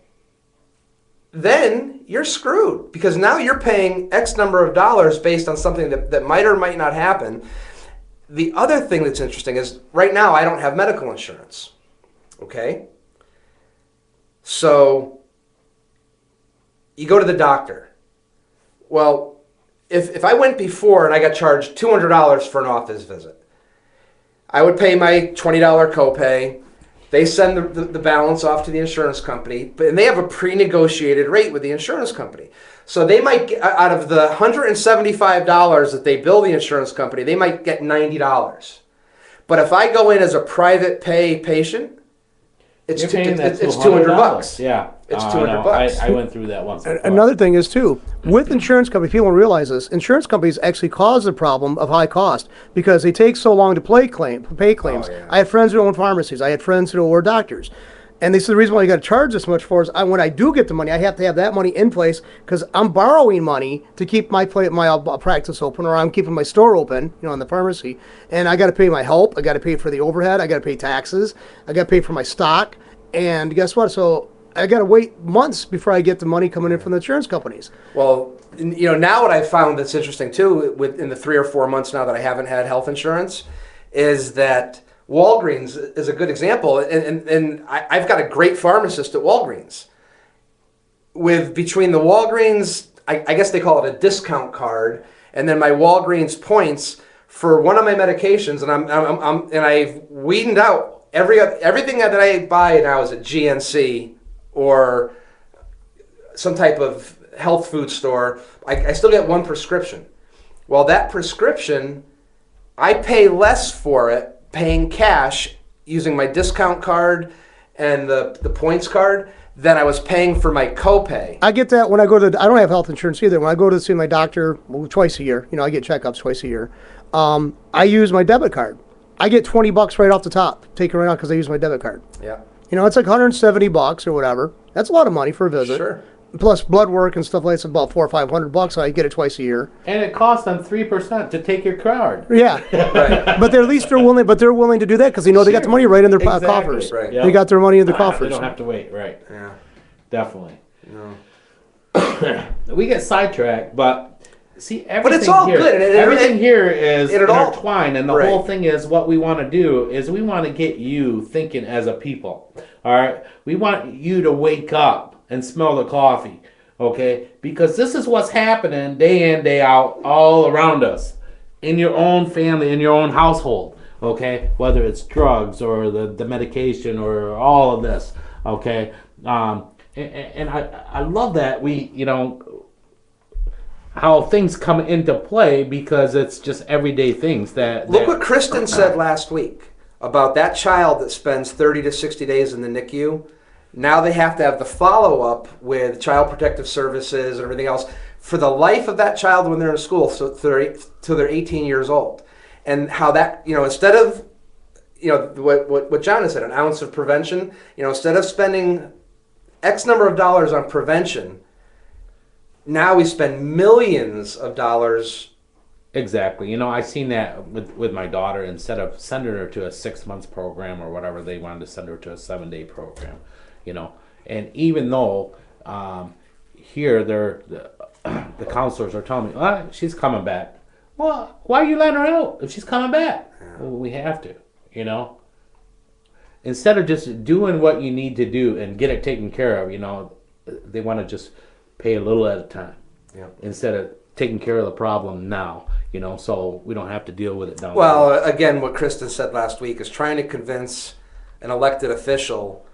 then you're screwed because now you're paying X number of dollars based on something that might or might not happen. The other thing that's interesting is right now I don't have medical insurance. Okay? So you go to the doctor. Well, if I went before and I got charged $200 for an office visit, I would pay my $20 copay. They send the balance off to the insurance company, and they have a pre-negotiated rate with the insurance company. So they might get, out of the $175 that they bill the insurance company, they might get $90. But if I go in as a private pay patient, it's $200. Yeah. It's $200. I went through that once. Another thing is, too, with insurance companies, people don't realize this, insurance companies actually cause the problem of high cost because they take so long to pay claims. Oh, yeah. I had friends who own pharmacies. I had friends who were doctors. And they said the reason why you got to charge this much for is when I do get the money, I have to have that money in place because I'm borrowing money to keep my practice open, or I'm keeping my store open, in the pharmacy. And I got to pay my help. I got to pay for the overhead. I got to pay taxes. I got to pay for my stock. And guess what? So I got to wait months before I get the money coming in from the insurance companies. Well, now what I've found that's interesting too, in the 3 or 4 months now that I haven't had health insurance, is that Walgreens is a good example, and I've got a great pharmacist at Walgreens. Between the Walgreens, I guess they call it a discount card, and then my Walgreens points for one of my medications, and I've weeded out everything that I buy now is at GNC or some type of health food store. I still get one prescription. Well, that prescription, I pay less for it paying cash using my discount card and the points card than I was paying for my copay. I get that when I go to, I don't have health insurance either. When I go to see my doctor twice a year, I get checkups twice a year. I use my debit card. I get $20 right off the top, take it right out because I use my debit card. Yeah. It's like $170 or whatever. That's a lot of money for a visit. Sure. Plus blood work and stuff like that, it's about $400 or $500. So I get it twice a year. And it costs them 3% to take your card. Yeah, right. But at least they're willing. But they're willing to do that because they know they got the money right in their coffers. Right. Yep. They got their money in the coffers. They don't have to wait. Right. Yeah. Definitely. No. We get sidetracked, but See, everything But it's all here, good. Everything here is it all- intertwined, and the Right. whole thing is what we want to do is we want to get you thinking as a people. All right, we want you to wake up and smell the coffee, okay? Because this is what's happening day in, day out, all around us, in your own family, in your own household, okay? Whether it's drugs or the medication or all of this, okay? And I love that how things come into play because it's just everyday things that. Look what Kristen said last week about that child that spends 30 to 60 days in the NICU. Now they have to have the follow-up with Child Protective Services and everything else for the life of that child when they're in school, so till they're 18 years old. And how that, instead of, what John has said, an ounce of prevention, instead of spending X number of dollars on prevention, now we spend millions of dollars. Exactly. I seen that with my daughter. Instead of sending her to a 6 months program or whatever, they wanted to send her to a 7-day program. And even though here the counselors are telling me, she's coming back. Well, why are you letting her out if she's coming back? Well, we have to. Instead of just doing what you need to do and get it taken care of, they want to just pay a little at a time. Yeah. Instead of taking care of the problem now, so we don't have to deal with it down the road. Well, again, what Kristen said last week is trying to convince an elected official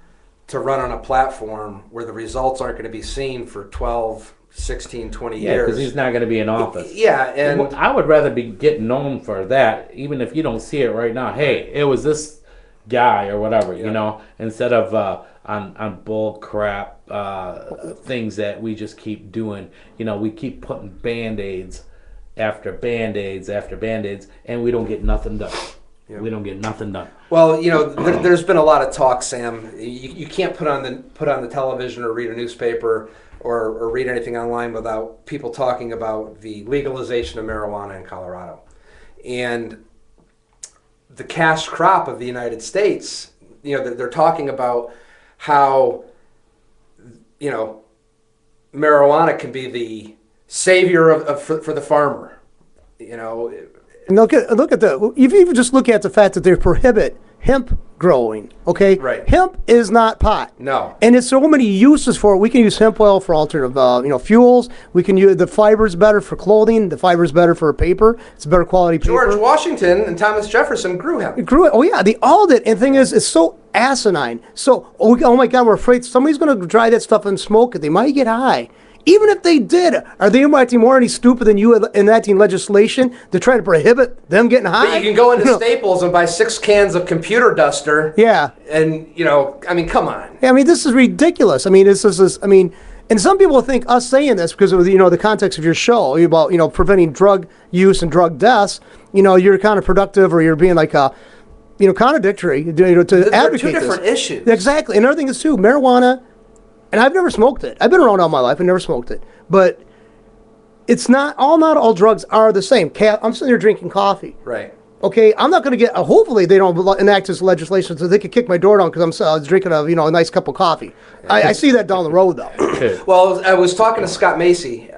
to run on a platform where the results aren't going to be seen for 12, 16, 20 Yeah, years. because he's not going to be in office. Yeah, and I would rather be getting known for that, even if you don't see it right now. Hey, it was this guy or whatever, instead of on bull crap things that we just keep doing. We keep putting Band-Aids after Band-Aids after Band-Aids, and we don't get nothing done. Yeah. We don't get nothing done. Well, there's been a lot of talk, Sam. You can't put on the television or read a newspaper or read anything online without people talking about the legalization of marijuana in Colorado. And the cash crop of the United States, they're talking about how, marijuana can be the savior for the farmer, And look at if you even just look at the fact that they prohibit hemp growing, okay? Right. Hemp is not pot. No. And it's so many uses for it. We can use hemp oil for alternative, fuels. We can use the fiber's better for clothing. The fiber's better for paper. It's better quality paper. George Washington and Thomas Jefferson grew hemp. It grew it. Oh yeah, they all did. And the thing is, it's so asinine. So, oh my God, we're afraid somebody's going to dry that stuff and smoke it. They might get high. Even if they did, are they enacting more any stupid than you enacting legislation to try to prohibit them getting high? But you can go into Staples and buy 6 cans of computer duster. Yeah. And, come on. Yeah, this is ridiculous. And some people think us saying this because of the context of your show about preventing drug use and drug deaths. You're counterproductive or you're being like contradictory to advocate two different this. issues. Exactly. And another thing is too, marijuana. And I've never smoked it. I've been around all my life and never smoked it. But it's not all drugs are the same. I'm sitting here drinking coffee. Right. Okay, I'm not going to get. Hopefully, they don't enact this legislation so they can kick my door down because I'm drinking a nice cup of coffee. I see that down the road though. Well, I was talking to Scott Macy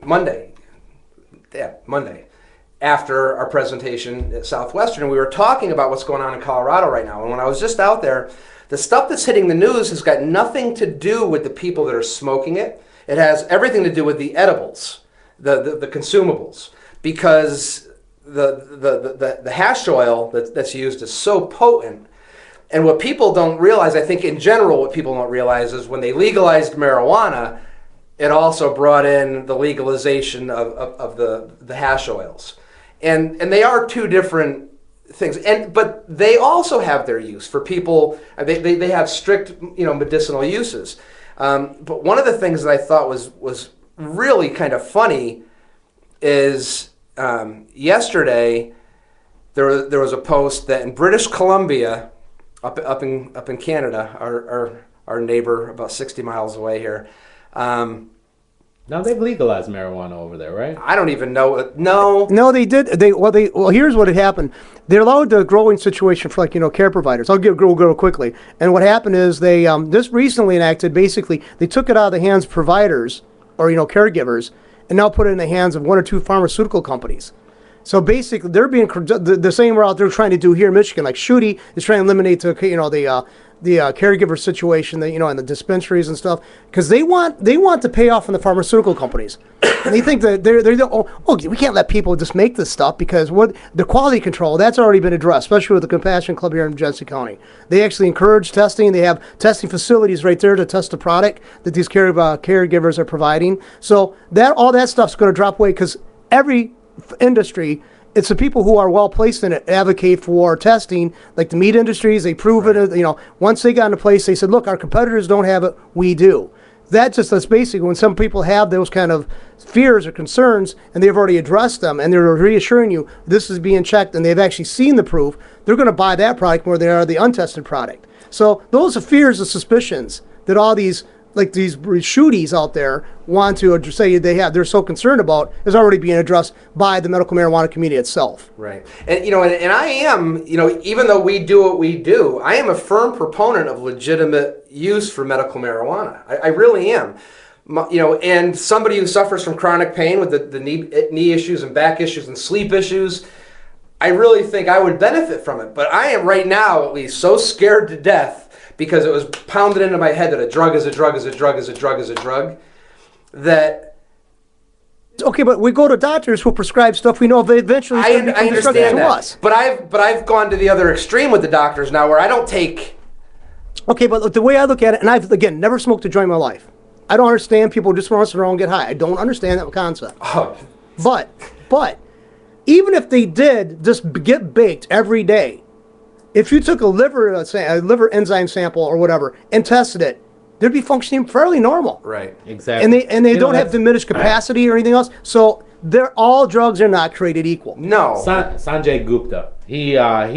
Monday. Yeah, Monday. After our presentation at Southwestern, and we were talking about what's going on in Colorado right now. And when I was just out there, the stuff that's hitting the news has got nothing to do with the people that are smoking it. It has everything to do with the edibles, the consumables, because the hash oil that's used is so potent. And what people don't realize, I think in general, what people don't realize is when they legalized marijuana, it also brought in the legalization of the hash oils, and they are two different things, but they also have their use for people. They have strict medicinal uses. But one of the things that I thought was really kind of funny is yesterday there was a post that in British Columbia, up in Canada, our neighbor about 60 miles away here. Now they've legalized marijuana over there, right? I don't even know. No, they did. Well, here's what had happened. They allowed the growing situation for care providers. I'll go quickly. And what happened is they just recently enacted. Basically, they took it out of the hands of providers or caregivers, and now put it in the hands of one or two pharmaceutical companies. So basically, they're being the same route they're trying to do here in Michigan. Like Shooty is trying to eliminate the caregiver situation, and the dispensaries and stuff, because they want to pay off on the pharmaceutical companies, and they think that we can't let people just make this stuff because the quality control that's already been addressed, especially with the Compassion Club here in Genesee County. They actually encourage testing. They have testing facilities right there to test the product that these caregivers are providing. So all that stuff's going to drop away because every industry, it's the people who are well placed in it advocate for testing, like the meat industries. They prove it. Once they got into place, they said, "Look, our competitors don't have it, we do." That's basically when some people have those kind of fears or concerns, and they've already addressed them, and they're reassuring you this is being checked, and they've actually seen the proof. They're going to buy that product more than they are the untested product. So those are fears and suspicions that all these shooties out there want to say they're so concerned about is already being addressed by the medical marijuana community itself. Right. And and I am, even though we do what we do, I am a firm proponent of legitimate use for medical marijuana. I really am. And somebody who suffers from chronic pain with the knee issues and back issues and sleep issues, I really think I would benefit from it. But I am right now at least so scared to death because it was pounded into my head that a drug is a drug is a drug is a drug is a drug, that... Okay, but we go to doctors who prescribe stuff we know eventually I understand that. Us. But I've gone to the other extreme with the doctors now where I don't take... Okay, but the way I look at it, and I've, again, never smoked a joint in my life. I don't understand people just want to and get high. I don't understand that concept. Oh. But even if they did just get baked every day, if you took a liver enzyme sample or whatever and tested it, they'd be functioning fairly normal. Right. Exactly. And they don't have diminished capacity or anything else. So all drugs are not created equal. No. Sanjay Gupta, he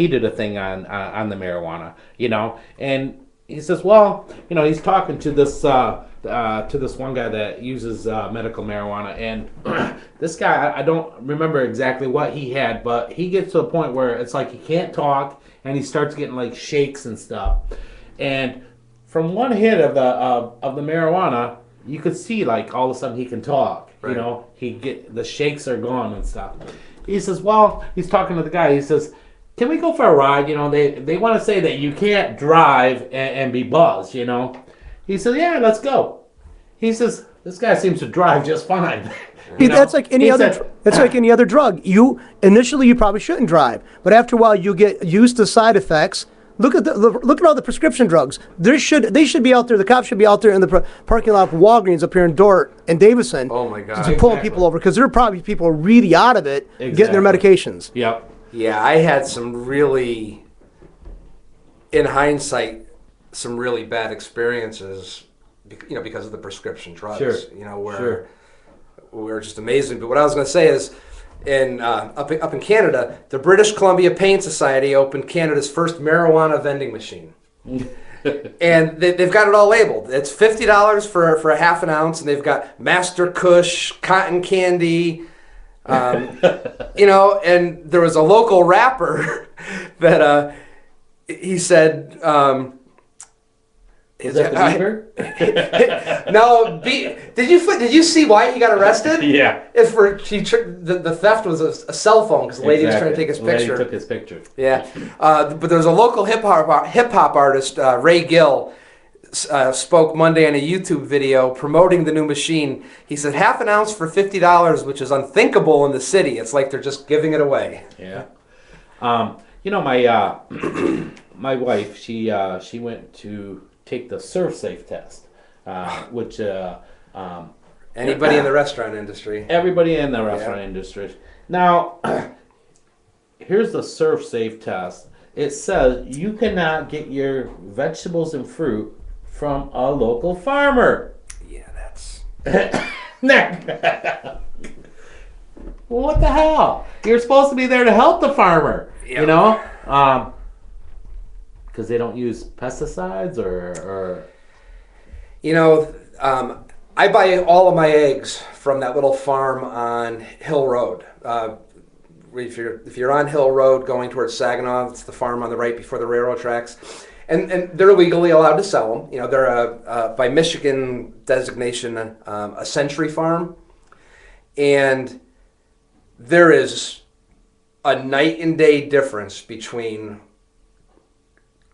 did a thing on the marijuana, and he says, well, he's talking to this one guy that uses medical marijuana, and this guy, I don't remember exactly what he had, but he gets to a point where it's like he can't talk. And he starts getting like shakes and stuff, and from one hit of the marijuana, you could see like all of a sudden he can talk. Right. The shakes are gone and stuff. He says, well, he's talking to the guy. He says, "Can we go for a ride?" They want to say that you can't drive and be buzzed. He said, "Yeah, let's go." He says, "This guy seems to drive just fine." That's like any other. That's like any other drug. Initially you probably shouldn't drive, but after a while you get used to side effects. Look at all the prescription drugs. They should be out there. The cops should be out there in the parking lot of Walgreens up here in Dort and Davison. Oh my God! Pulling people over because there are probably people really out of it getting their medications. Yep. Yeah, I had some really, in hindsight, some really bad experiences. Because of the prescription drugs. Sure. Were just amazing. But what I was going to say is, up in Canada, the British Columbia Pain Society opened Canada's first marijuana vending machine. And they've got it all labeled. It's $50 for a half an ounce, and they've got Master Kush, cotton candy, and there was a local rapper that he said... Is that the Bieber? No. Did you see why he got arrested? Yeah. It's the theft was a cell phone because the lady was trying to take his picture. The lady took his picture. Yeah. But there's a local hip hop artist, Ray Gill, spoke Monday on a YouTube video promoting the new machine. He said half an ounce for $50, which is unthinkable in the city. It's like they're just giving it away. Yeah. My wife, she went to take the SurfSafe test, which anybody in the restaurant industry. Everybody in the restaurant industry. Now, here's the SurfSafe test. It says you cannot get your vegetables and fruit from a local farmer. Yeah, that's... Well, what the hell? You're supposed to be there to help the farmer, because they don't use pesticides or... I buy all of my eggs from that little farm on Hill Road. If you're on Hill Road going towards Saginaw, it's the farm on the right before the railroad tracks. And they're legally allowed to sell them. They're by Michigan designation a Century Farm. And there is a night and day difference between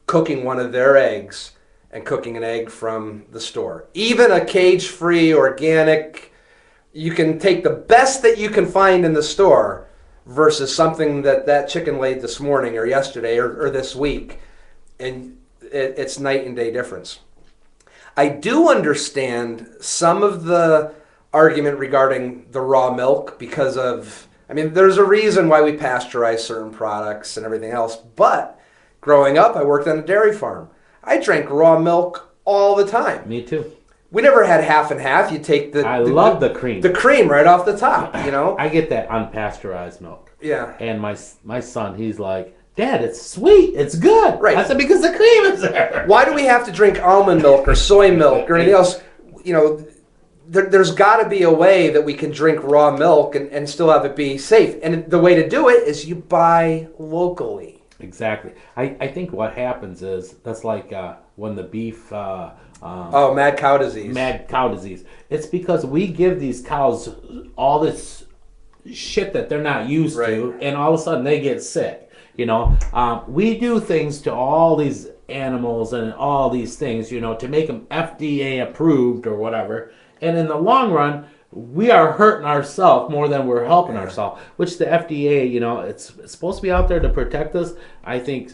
cooking one of their eggs and cooking an egg from the store. Even a cage-free, organic, you can take the best that you can find in the store versus something that chicken laid this morning or yesterday or this week. And it's night and day difference. I do understand some of the argument regarding the raw milk because of, there's a reason why we pasteurize certain products and everything else. But growing up, I worked on a dairy farm. I drank raw milk all the time. Me too. We never had half and half. You take the cream. The cream right off the top, I get that unpasteurized milk. Yeah. And my son, he's like, Dad, it's sweet. It's good. Right. I said, because the cream is there. Why do we have to drink almond milk or soy milk or anything else? There's got to be a way that we can drink raw milk and still have it be safe. And the way to do it is you buy locally. Exactly. I think what happens is that's like when the beef. Mad cow disease. Mad cow disease. It's because we give these cows all this shit that they're not used to, and all of a sudden they get sick. We do things to all these animals and all these things, to make them FDA approved or whatever. And in the long run, we are hurting ourselves more than we're helping ourselves, which the FDA, it's supposed to be out there to protect us. I think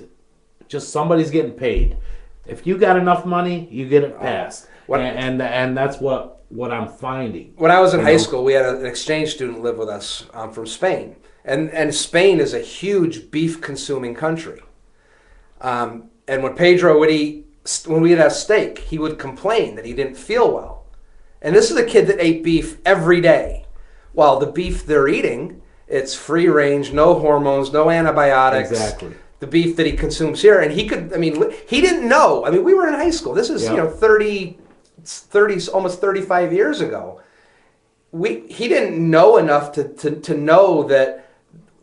just somebody's getting paid. If you got enough money, you get it passed. And that's what I'm finding. When I was in high school, we had an exchange student live with us from Spain. And Spain is a huge beef-consuming country. And when Pedro when we'd have steak, he would complain that he didn't feel well. And this is a kid that ate beef every day. Well, the beef they're eating, it's free range, no hormones, no antibiotics. Exactly. The beef that he consumes here, and he didn't know. We were in high school. This is 30, almost 35 years ago. He didn't know enough to know that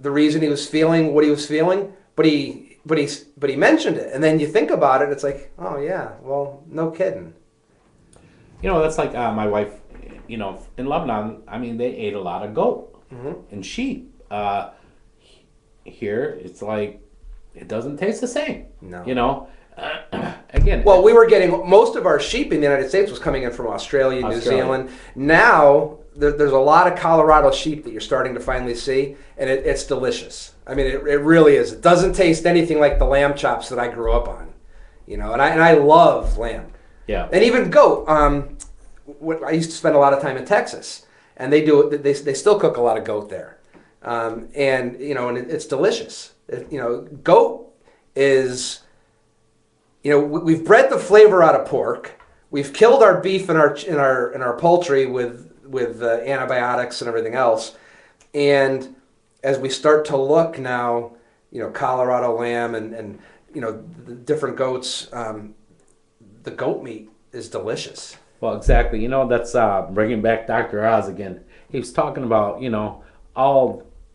the reason he was feeling what he was feeling, but he mentioned it, and then you think about it, it's like, oh yeah, well, no kidding. That's like my wife, in Lebanon, they ate a lot of goat and sheep. Here, it's like, it doesn't taste the same. No. Again. Well, we were getting, most of our sheep in the United States was coming in from Australia, New Zealand. Now, there's a lot of Colorado sheep that you're starting to finally see, and it's delicious. It really is. It doesn't taste anything like the lamb chops that I grew up on. And I love lamb. Yeah. And even goat. I used to spend a lot of time in Texas, and they do it. They still cook a lot of goat there, and it's delicious. Goat is, we've bred the flavor out of pork. We've killed our beef and our poultry with antibiotics and everything else, and as we start to look now, Colorado lamb and the different goats, the goat meat is delicious. Well, exactly. That's bringing back Dr. Oz again. He was talking about,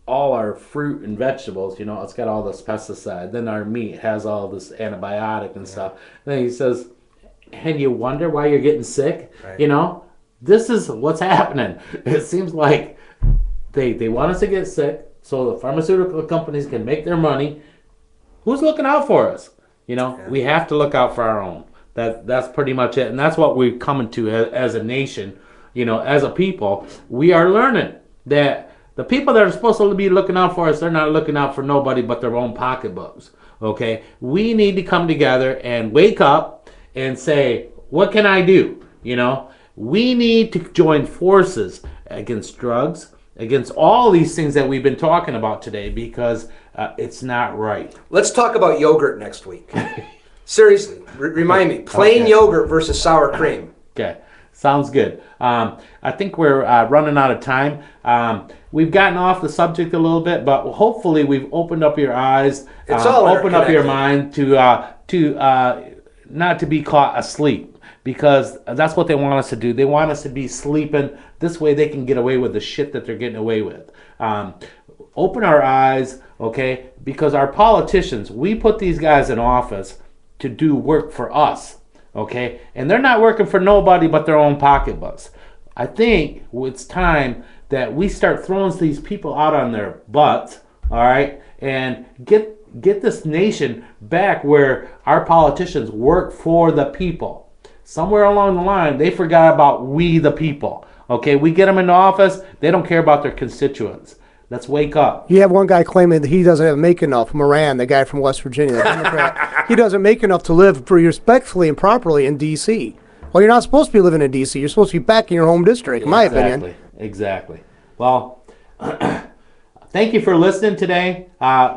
all our fruit and vegetables, it's got all this pesticide. Then our meat has all this antibiotic and stuff. Then he says, and you wonder why you're getting sick? Right. This is what's happening. It seems like they want us to get sick so the pharmaceutical companies can make their money. Who's looking out for us? We have to look out for our own. That's pretty much it, and that's what we're coming to as a nation, as a people. We are learning that the people that are supposed to be looking out for us, they're not looking out for nobody but their own pocketbooks. Okay, we need to come together and wake up and say, what can I do? We need to join forces against drugs, against all these things that we've been talking about today, because it's not right. Let's talk about yogurt next week. Seriously, remind me. Plain yogurt versus sour cream. Okay, sounds good. I think we're running out of time. We've gotten off the subject a little bit, but hopefully we've opened up your eyes, opened up your mind to not to be caught asleep, because that's what they want us to do. They want us to be sleeping. This way they can get away with the shit that they're getting away with. Open our eyes, okay? Because our politicians, we put these guys in office to do work for us, okay? And they're not working for nobody but their own pocketbooks. I think it's time that we start throwing these people out on their butts, all right, and get this nation back where our politicians work for the people. Somewhere along the line, they forgot about we the people. Okay, we get them into office, they don't care about their constituents. Let's wake up. You have one guy claiming that he doesn't make enough, Moran, the guy from West Virginia, the Democrat. He doesn't make enough to live respectfully and properly in D.C. Well, you're not supposed to be living in D.C. You're supposed to be back in your home district, in my opinion. Exactly. Well, thank you for listening today.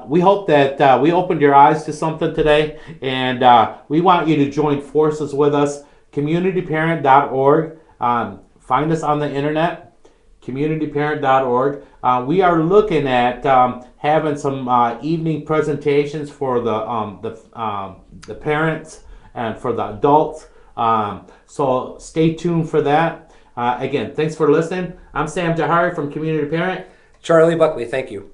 We hope that we opened your eyes to something today, and we want you to join forces with us. CommunityParent.org. Find us on the internet. CommunityParent.org. We are looking at having some evening presentations for the parents and for the adults. So stay tuned for that. Again, thanks for listening. I'm Sam Jahari from Community Parent. Charlie Buckley, thank you.